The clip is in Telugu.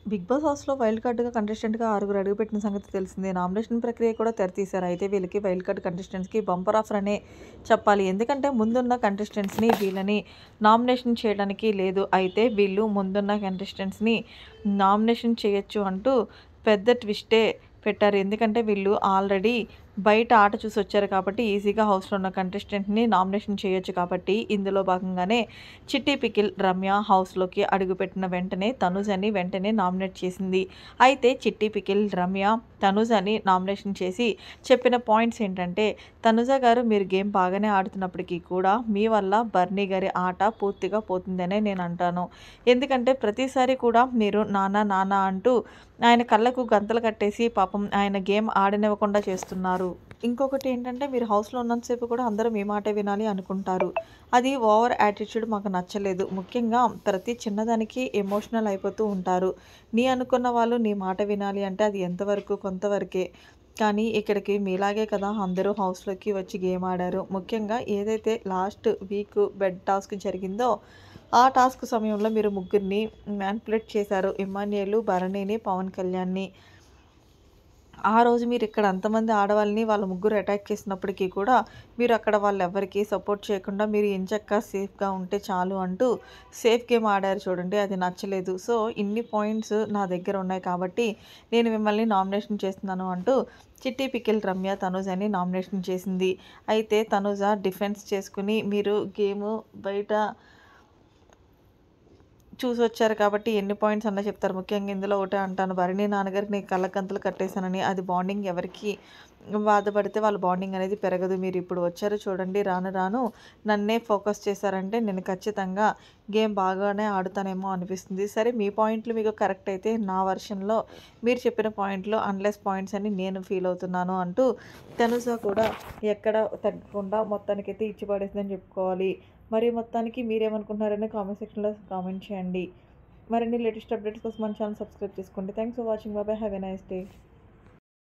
బిగ్ బాస్ హౌస్‌లో వైల్డ్ కార్డ్‌గా కంటెస్టెంట్‌గా ఆరుగురు అడుగుపెట్టిన సంగతి తెలిసిందే. నామినేషన్ ప్రక్రియ కూడా తెరతీశారు. అయితే వీళ్ళకి వైల్డ్ కార్డ్ కంటెస్టెంట్స్‌కి బంపర్ ఆఫర్ అనే చెప్పాలి. ఎందుకంటే ముందున్న కంటెస్టెంట్స్‌ని వీళ్ళని నామినేషన్ చేయడానికి లేదు. అయితే వీళ్ళు ముందున్న కంటెస్టెంట్స్‌ని నామినేషన్ చేయొచ్చు అంటూ పెద్ద ట్విస్టే పెట్టారు. ఎందుకంటే వీళ్ళు ఆల్రెడీ బయట ఆట చూసొచ్చారు కాబట్టి ఈజీగా హౌస్‌లో ఉన్న కంటెస్టెంట్‌ని నామినేషన్ చేయొచ్చు కాబట్టి ఇందులో భాగంగానే చిట్టి పికిల్ రమ్య హౌస్‌లోకి అడుగుపెట్టిన వెంటనే తనుజని వెంటనే నామినేట్ చేసింది. అయితే చిట్టి పికిల్ రమ్య తనుజని నామినేషన్ చేసి చెప్పిన పాయింట్స్ ఏంటంటే, "తనుజ గారు మీరు గేమ్ బాగానే ఆడుతున్నప్పటికీ కూడా మీ వల్ల బర్నీ గారి ఆట పూర్తిగా పోతుందనే నేనంటాను. ఎందుకంటే ప్రతిసారి కూడా మీరు నాన్న, నాన్న అంటూ ఆయన కళ్ళకు గంతలు కట్టేసి పాపం ఆయన గేమ్ ఆడనివ్వకుండా చేస్తున్నారు. ఇంకొకటి ఏంటంటే మీరు హౌస్‌లో ఉన్నంత సేపు కూడా అందరూ మీ మాటే వినాలి అనుకుంటారు. అది ఓవర్ యాటిట్యూడ్ మాకు నచ్చలేదు. ముఖ్యంగా ప్రతి చిన్నదానికి ఎమోషనల్ అయిపోతూ ఉంటారు. నీ అనుకున్న వాళ్ళు నీ మాట వినాలి అంటే అది ఎంతవరకు కొంతవరకే. కానీ ఇక్కడికి మీలాగే కదా అందరూ హౌస్‌లోకి వచ్చి గేమ్ ఆడారు. ముఖ్యంగా ఏదైతే లాస్ట్ వీక్ బెడ్ టాస్క్ జరిగిందో ఆ టాస్క్ సమయంలో మీరు ముగ్గురిని మ్యానిపులేట్ చేశారు. ఇమ్మాన్యుయేల్, భరణిని, పవన్ కళ్యాణ్‌ని. ఆ రోజు మీరిక్కడ అంతమంది ఆడవాళ్ళని వాళ్ళ ముగ్గురు అటాక్ చేసినప్పటికీ కూడా, మీరక్కడ వాళ్ళెవ్వరికీ సపోర్ట్ చేయకుండా మీరు ఎంచక్కా సేఫ్‌గా ఉంటే చాలు అంటూ సేఫ్ గేమ్ ఆడారు చూడండి. అది నచ్చలేదు. సో, ఇన్ని పాయింట్స్ నా దగ్గర ఉన్నాయి కాబట్టి, నేను మిమ్మల్ని నామినేషన్ చేస్తున్నాను అంటూ చిట్టి పికిల్ రమ్య తనూజని నామినేషన్ చేసింది. అయితే తనూజ డిఫెన్స్ చేసుకొని మీరు గేము బయట చూసొచ్చారు కాబట్టి ఎన్ని పాయింట్స్ అన్నా చెప్తారు. ముఖ్యంగా ఇందులో ఒకటే అంటాను. భరణి నాన్నగారికి నేను కళ్ళగంతలు కట్టేసానని. అది బాండింగ్ ఎవరికి బాధపడితే వాళ్ళ బాండింగ్ అనేది పెరగదు. మీరిప్పుడు వచ్చారు చూడండి రాను రాను నన్నే ఫోకస్ చేశారంటే నేను ఖచ్చితంగా గేమ్ బాగానే ఆడుతానేమో అనిపిస్తుంది. సరే మీ పాయింట్లు మీకు కరెక్ట్ అయితే నా వర్షన్‌లో మీరు చెప్పిన పాయింట్లు అన్‌లెస్ పాయింట్స్ అని నేను ఫీల్ అవుతున్నాను అంటూ తనుజ కూడా ఎక్కడ తగ్గకుండా మొత్తానికైతే ఇచ్చి పడేసిందని చెప్పుకోవాలి. మరి మొత్తానికి మీరేమనుకుంటున్నారని కామెంట్ సెక్షన్‌లో కామెంట్ చేయండి. మరిన్ని లేటెస్ట్ అప్డేట్స్ కోసం మన ఛానల్ సబ్స్క్రైబ్ చేసుకోండి. Thanks for watching. By by. Have a nice day.